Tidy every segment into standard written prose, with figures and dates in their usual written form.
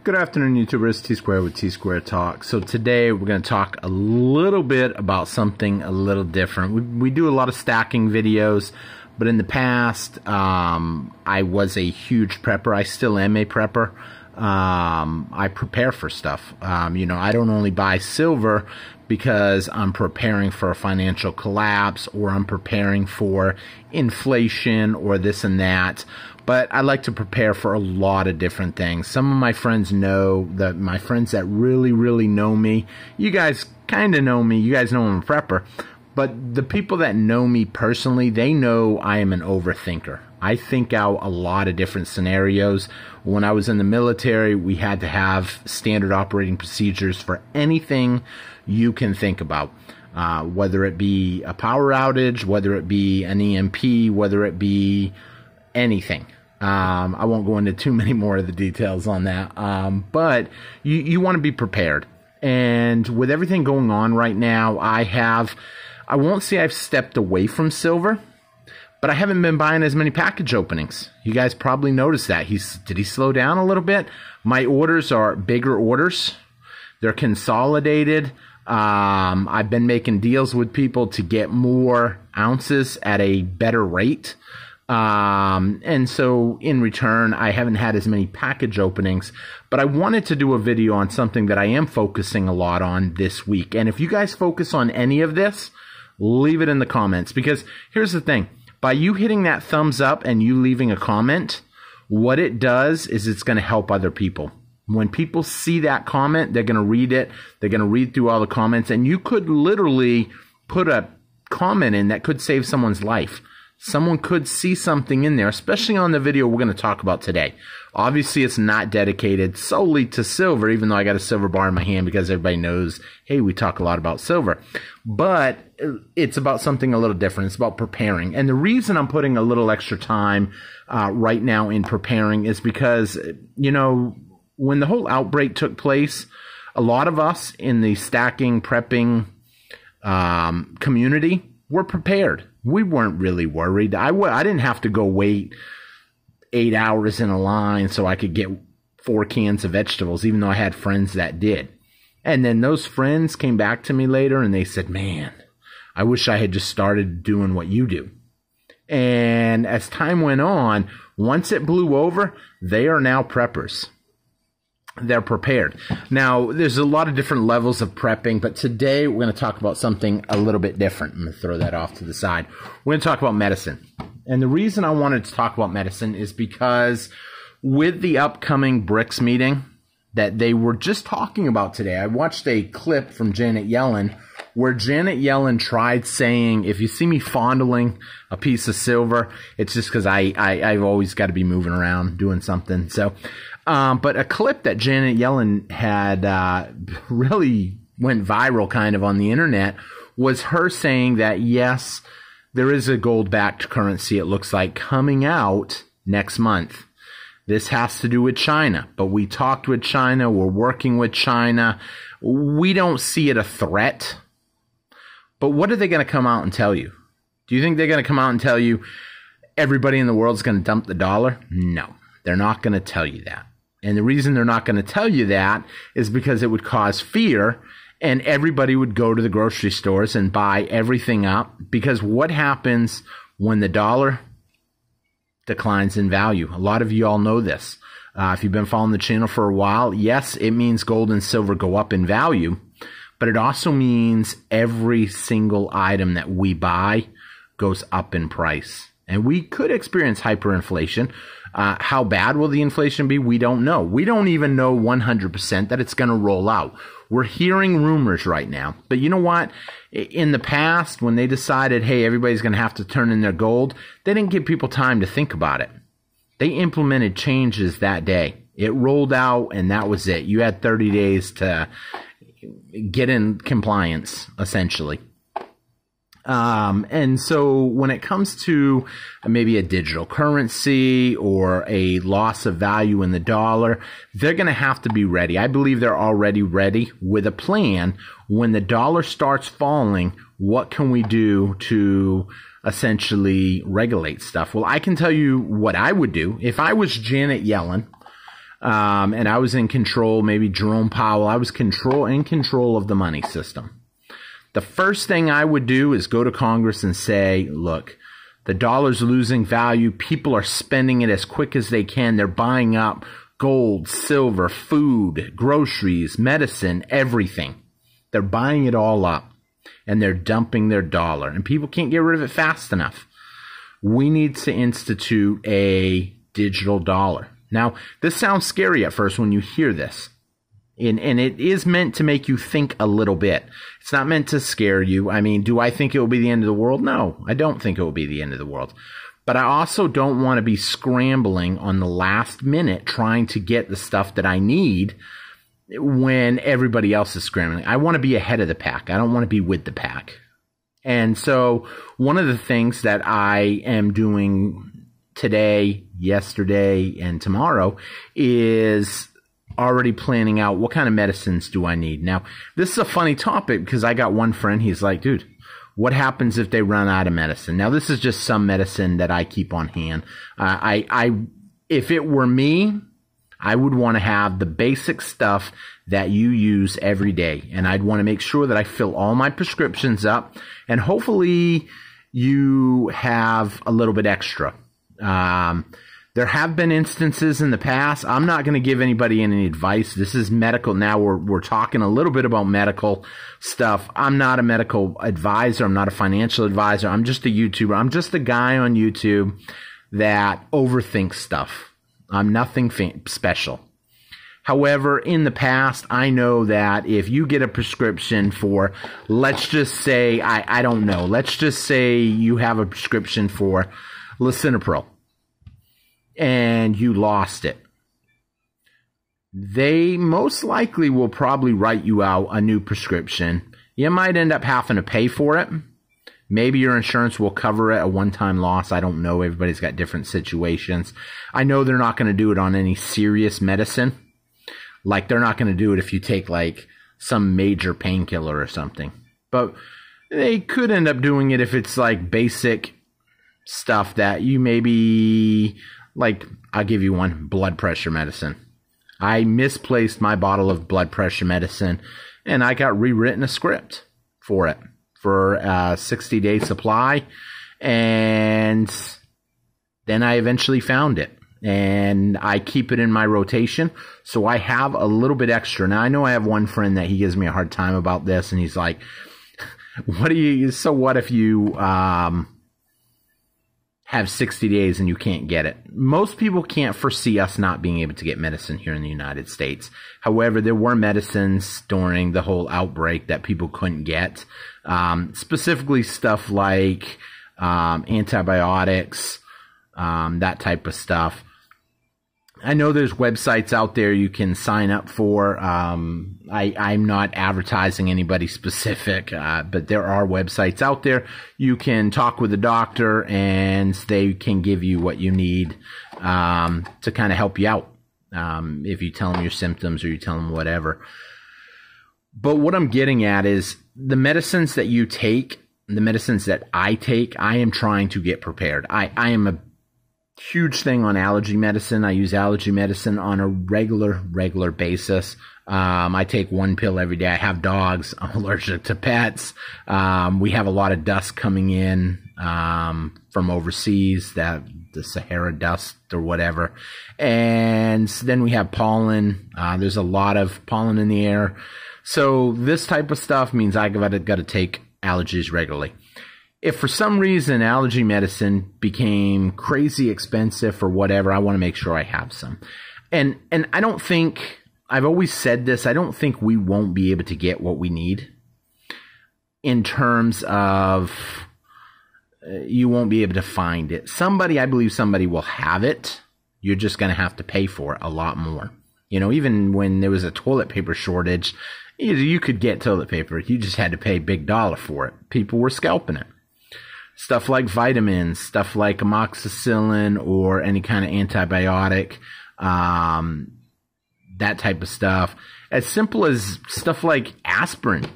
Good afternoon, YouTubers. Tsquare with Tsquare Talk. So today we're going to talk a little bit about something a little different. We do a lot of stacking videos, but in the past, I was a huge prepper. I still am a prepper. I prepare for stuff. You know, I don't only buy silver because I'm preparing for a financial collapse or I'm preparing for inflation or this and that. But I like to prepare for a lot of different things. Some of my friends know that my friends that really know me, you guys kind of know me. You guys know I'm a prepper. But the people that know me personally, they know I am an overthinker. I think out a lot of different scenarios. When I was in the military, we had to have standard operating procedures for anything you can think about. Whether it be a power outage, whether it be an EMP, whether it be anything. I won't go into too many more of the details on that. But you want to be prepared. And with everything going on right now, I won't say I've stepped away from silver, but I haven't been buying as many package openings. You guys probably noticed that. Did he slow down a little bit? My orders are bigger orders. They're consolidated. I've been making deals with people to get more ounces at a better rate. And so in return, I haven't had as many package openings, but I wanted to do a video on something that I am focusing a lot on this week. And if you guys focus on any of this, leave it in the comments, because here's the thing. By you hitting that thumbs up and you leaving a comment, what it does is it's going to help other people. When people see that comment, they're going to read it. They're going to read through all the comments, and you could literally put a comment in that could save someone's life. Someone could see something in there, especially on the video we're going to talk about today. Obviously, it's not dedicated solely to silver, even though I got a silver bar in my hand because everybody knows, hey, we talk a lot about silver. But it's about something a little different. It's about preparing. And the reason I'm putting a little extra time right now in preparing is because, you know, when the whole outbreak took place, a lot of us in the stacking, prepping community were prepared. We weren't really worried. I didn't have to go wait 8 hours in a line so I could get 4 cans of vegetables, even though I had friends that did. And then those friends came back to me later and they said, man, I wish I had just started doing what you do. And as time went on, once it blew over, they are now preppers. They're prepared. Now, there's a lot of different levels of prepping, but today we're going to talk about something a little bit different. I'm going to throw that off to the side. We're going to talk about medicine. And the reason I wanted to talk about medicine is because with the upcoming BRIC'S meeting that they were just talking about today, I watched a clip from Janet Yellen where Janet Yellen tried saying, if you see me fondling a piece of silver, it's just because I've always got to be moving around doing something. So, but a clip that Janet Yellen had really went viral kind of on the internet was her saying that, yes, there is a gold-backed currency, it looks like, coming out next month. This has to do with China, but we talked with China. We're working with China. We don't see it a threat. But what are they going to come out and tell you? Do you think they're going to come out and tell you everybody in the world is going to dump the dollar? No, they're not going to tell you that. And the reason they're not going to tell you that is because it would cause fear, and everybody would go to the grocery stores and buy everything up. Because what happens when the dollar declines in value? A lot of you all know this. If you've been following the channel for a while, yes, it means gold and silver go up in value, but it also means every single item that we buy goes up in price. And we could experience hyperinflation. How bad will the inflation be? We don't know. We don't even know 100% that it's going to roll out. We're hearing rumors right now. But you know what? In the past, when they decided, hey, everybody's going to have to turn in their gold, they didn't give people time to think about it. They implemented changes that day. It rolled out, and that was it. You had 30 days to get in compliance, essentially. And so when it comes to maybe a digital currency or a loss of value in the dollar, they're going to have to be ready. I believe they're already ready with a plan. When the dollar starts falling, what can we do to essentially regulate stuff? Well, I can tell you what I would do. If I was Janet Yellen, and I was in control, maybe Jerome Powell, I was in control of the money system. The first thing I would do is go to Congress and say, look, the dollar's losing value. People are spending it as quick as they can. They're buying up gold, silver, food, groceries, medicine, everything. They're buying it all up, and they're dumping their dollar, and people can't get rid of it fast enough. We need to institute a digital dollar. Now, this sounds scary at first when you hear this, and it is meant to make you think a little bit. It's not meant to scare you. I mean, do I think it will be the end of the world? No, I don't think it will be the end of the world. But I also don't want to be scrambling on the last minute trying to get the stuff that I need when everybody else is scrambling. I want to be ahead of the pack. I don't want to be with the pack. And so one of the things that I am doing today, yesterday, and tomorrow is already planning out what kind of medicines do I need. Now, this is a funny topic because I got one friend, he's like, dude, what happens if they run out of medicine? Now, this is just some medicine that I keep on hand. If it were me, I would want to have the basic stuff that you use every day. And I'd want to make sure that I fill all my prescriptions up. And hopefully you have a little bit extra. There have been instances in the past. I'm not going to give anybody any advice. This is medical. Now we're talking a little bit about medical stuff. I'm not a medical advisor. I'm not a financial advisor. I'm just a YouTuber. I'm just a guy on YouTube that overthinks stuff. I'm nothing special. However, in the past, I know that if you get a prescription for, let's just say, I don't know, let's just say you have a prescription for lisinopril and you lost it. They most likely will probably write you out a new prescription. You might end up having to pay for it. Maybe your insurance will cover it, a one-time loss. I don't know. Everybody's got different situations. I know they're not going to do it on any serious medicine. Like, they're not going to do it if you take, like, some major painkiller or something. But they could end up doing it if it's, like, basic stuff that you maybe, like, I'll give you one, blood pressure medicine. I misplaced my bottle of blood pressure medicine, and I got rewritten a script for it. For a 60-day supply, and then I eventually found it, and I keep it in my rotation, so I have a little bit extra. Now, I know I have one friend that he gives me a hard time about this, and he's like, what if you have 60 days and you can't get it? Most people can't foresee us not being able to get medicine here in the United States. However, there were medicines during the whole outbreak that people couldn't get. Specifically stuff like antibiotics, that type of stuff. I know there's websites out there you can sign up for. I'm not advertising anybody specific, but there are websites out there. You can talk with a doctor and they can give you what you need to kind of help you out. If you tell them your symptoms or you tell them whatever. But what I'm getting at is the medicines that you take, the medicines that I take, I am trying to get prepared. I am a huge thing on allergy medicine. I use allergy medicine on a regular basis. I take one pill every day. I have dogs. I'm allergic to pets. We have a lot of dust coming in from overseas, the Sahara dust or whatever. And then we have pollen. There's a lot of pollen in the air. So this type of stuff means I got to take allergies regularly. If for some reason allergy medicine became crazy expensive or whatever, I want to make sure I have some. And I don't think, I've always said this, I don't think we won't be able to get what we need in terms of you won't be able to find it. I believe somebody will have it. You're just going to have to pay for it a lot more. You know, even when there was a toilet paper shortage, you could get toilet paper. You just had to pay big dollar for it. People were scalping it. Stuff like vitamins, stuff like amoxicillin or any kind of antibiotic, that type of stuff. As simple as stuff like aspirin,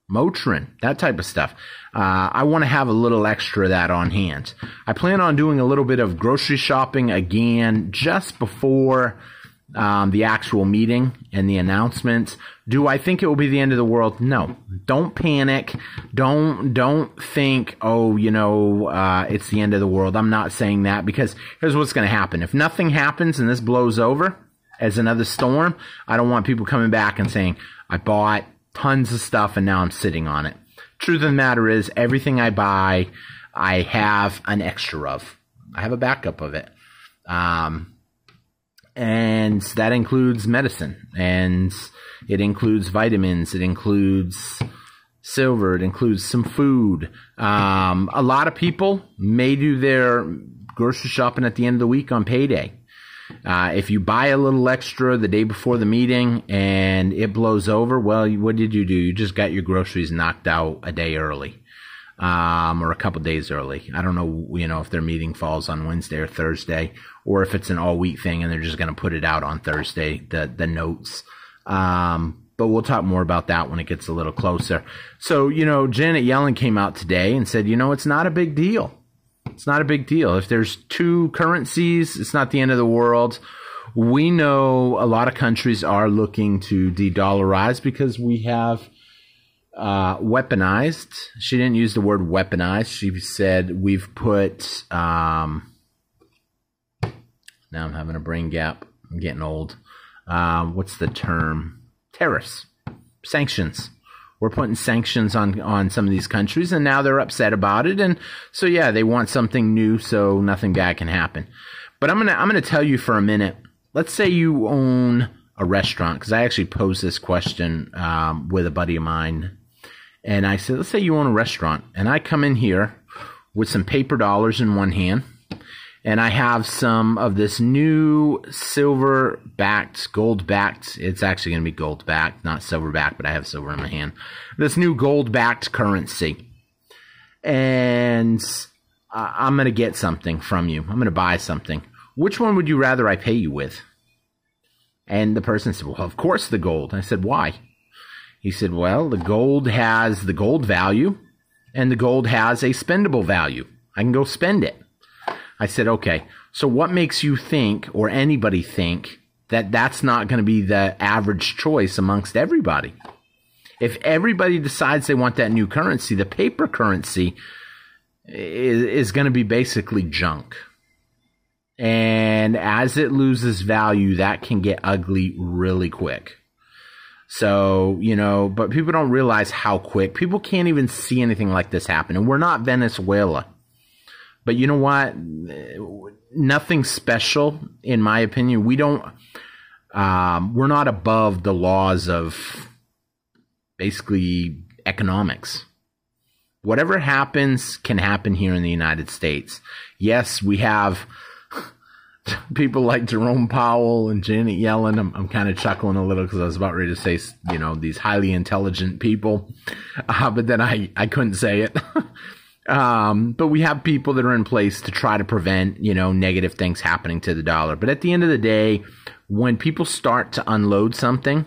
Motrin, that type of stuff. I want to have a little extra of that on hand. I plan on doing a little bit of grocery shopping again just before the actual meeting and the announcements. Do I think it will be the end of the world? No. Don't panic. Don't think, oh, it's the end of the world. I'm not saying that, because here's what's going to happen. If nothing happens and this blows over as another storm, I don't want people coming back and saying, I bought tons of stuff and now I'm sitting on it. Truth of the matter is, everything I buy, I have an extra of. I have a backup of it. And that includes medicine, and it includes vitamins, it includes silver, it includes some food. A lot of people may do their grocery shopping at the end of the week on payday. If you buy a little extra the day before the meeting and it blows over, well, what did you do? You just got your groceries knocked out a day early. Or a couple days early. I don't know, if their meeting falls on Wednesday or Thursday, or if it's an all-week thing and they're just going to put it out on Thursday, the notes. But we'll talk more about that when it gets a little closer. So, Janet Yellen came out today and said, it's not a big deal. It's not a big deal. If there's two currencies, it's not the end of the world. We know a lot of countries are looking to de-dollarize because we have weaponized. She didn't use the word weaponized. She said we've put, now I'm having a brain gap. I'm getting old. What's the term? Tariffs. Sanctions. We're putting sanctions on some of these countries, and now they're upset about it. And so, yeah, they want something new so nothing bad can happen. But I'm gonna tell you for a minute. Let's say you own a restaurant, because I actually posed this question with a buddy of mine. And I said, let's say you own a restaurant, and I come in here with some paper dollars in one hand, and I have some of this new silver-backed, gold-backed, it's actually going to be gold-backed, not silver-backed, but I have silver in my hand, this new gold-backed currency. And I'm going to get something from you. I'm going to buy something. Which one would you rather I pay you with? And the person said, well, of course the gold. I said, why? He said, well, the gold has the gold value, and the gold has a spendable value. I can go spend it. I said, okay, so what makes you think, or anybody think, that that's not going to be the average choice amongst everybody? If everybody decides they want that new currency, the paper currency is going to be basically junk. And as it loses value, that can get ugly really quick. So, but people don't realize how quick. People can't even see anything like this happen. And we're not Venezuela. But you know what? Nothing special, in my opinion. We're not above the laws of basically economics. Whatever happens can happen here in the United States. Yes, we have people like Jerome Powell and Janet Yellen. I'm kind of chuckling a little because I was about ready to say, these highly intelligent people. But then I couldn't say it. But we have people that are in place to try to prevent, negative things happening to the dollar. But at the end of the day, when people start to unload something,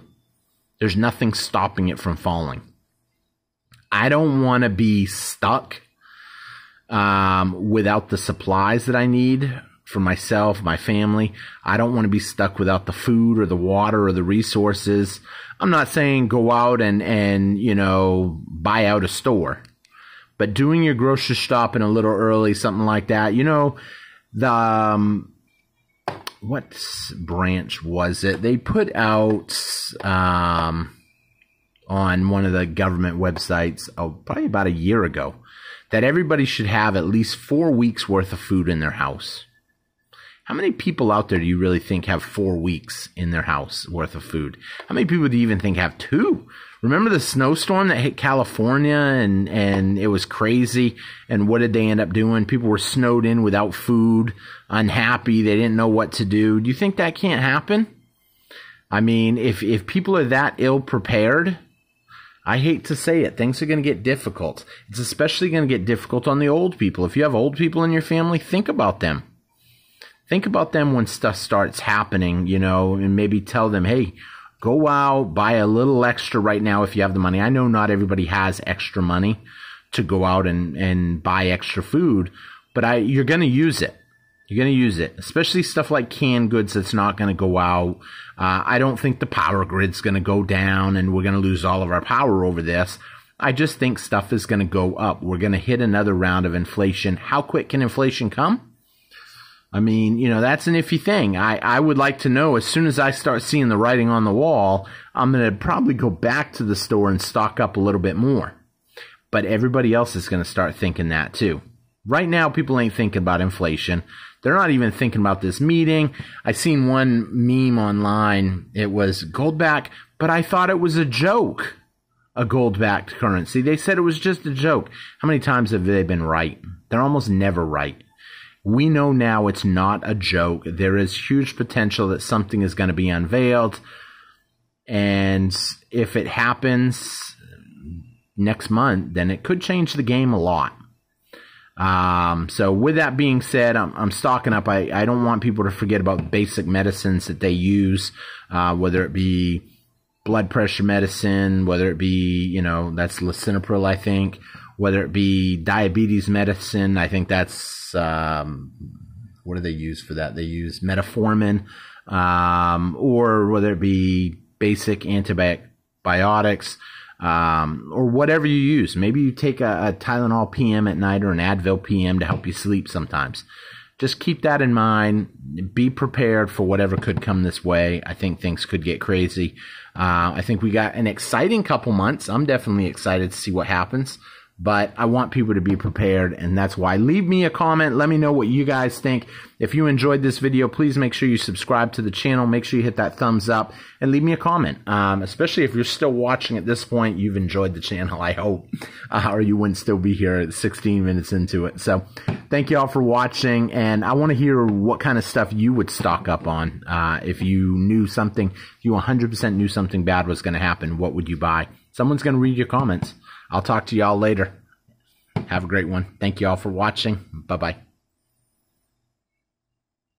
there's nothing stopping it from falling. I don't want to be stuck without the supplies that I need for myself, my family. I don't want to be stuck without the food or the water or the resources. I'm not saying go out and buy out a store. But doing your grocery shopping a little early, something like that, what branch was it? They put out on one of the government websites, probably about a year ago, that everybody should have at least 4 weeks worth of food in their house. How many people out there do you really think have 4 weeks in their house worth of food? How many people do you even think have 2? Remember the snowstorm that hit California and it was crazy? And what did they end up doing? People were snowed in without food, unhappy. They didn't know what to do. Do you think that can't happen? I mean, if people are that ill prepared, I hate to say it, things are going to get difficult. It's especially going to get difficult on the old people. If you have old people in your family, think about them. Think about them when stuff starts happening, and maybe tell them, hey, go out, buy a little extra right now if you have the money. I know not everybody has extra money to go out and buy extra food, but you're going to use it. You're going to use it, especially stuff like canned goods that's not going to go out. I don't think the power grid's going to go down and we're going to lose all of our power over this. I just think stuff is going to go up. We're going to hit another round of inflation. How quick can inflation come? I mean, you know, that's an iffy thing. I would like to know as soon as I start seeing the writing on the wall, I'm going to probably go back to the store and stock up a little bit more. But everybody else is going to start thinking that too. Right now, people ain't thinking about inflation. They're not even thinking about this meeting. I seen one meme online. It was gold back, but I thought it was a joke. A gold-backed currency. They said it was just a joke. How many times have they been right? They're almost never right. We know now it's not a joke. There is huge potential that something is going to be unveiled. And if it happens next month, then it could change the game a lot. So with that being said, I'm stocking up. I don't want people to forget about basic medicines that they use, whether it be blood pressure medicine, whether it be, you know, that's lisinopril, I think, whether it be diabetes medicine, I think that's, what do they use for that? They use metformin, or whether it be basic antibiotics, or whatever you use. Maybe you take a Tylenol PM at night or an Advil PM to help you sleep sometimes. Just keep that in mind. Be prepared for whatever could come this way. I think things could get crazy. I think we got an exciting couple months. I'm definitely excited to see what happens. But I want people to be prepared, and that's why. Leave me a comment. Let me know what you guys think. If you enjoyed this video, please make sure you subscribe to the channel. Make sure you hit that thumbs up, and leave me a comment. Especially if you're still watching at this point, you've enjoyed the channel, I hope. Or you wouldn't still be here at 16 minutes into it. So thank you all for watching, and I want to hear what kind of stuff you would stock up on. If you knew something, if you 100% knew something bad was going to happen, what would you buy? Someone's going to read your comments. I'll talk to y'all later. Have a great one. Thank you all for watching. Bye-bye.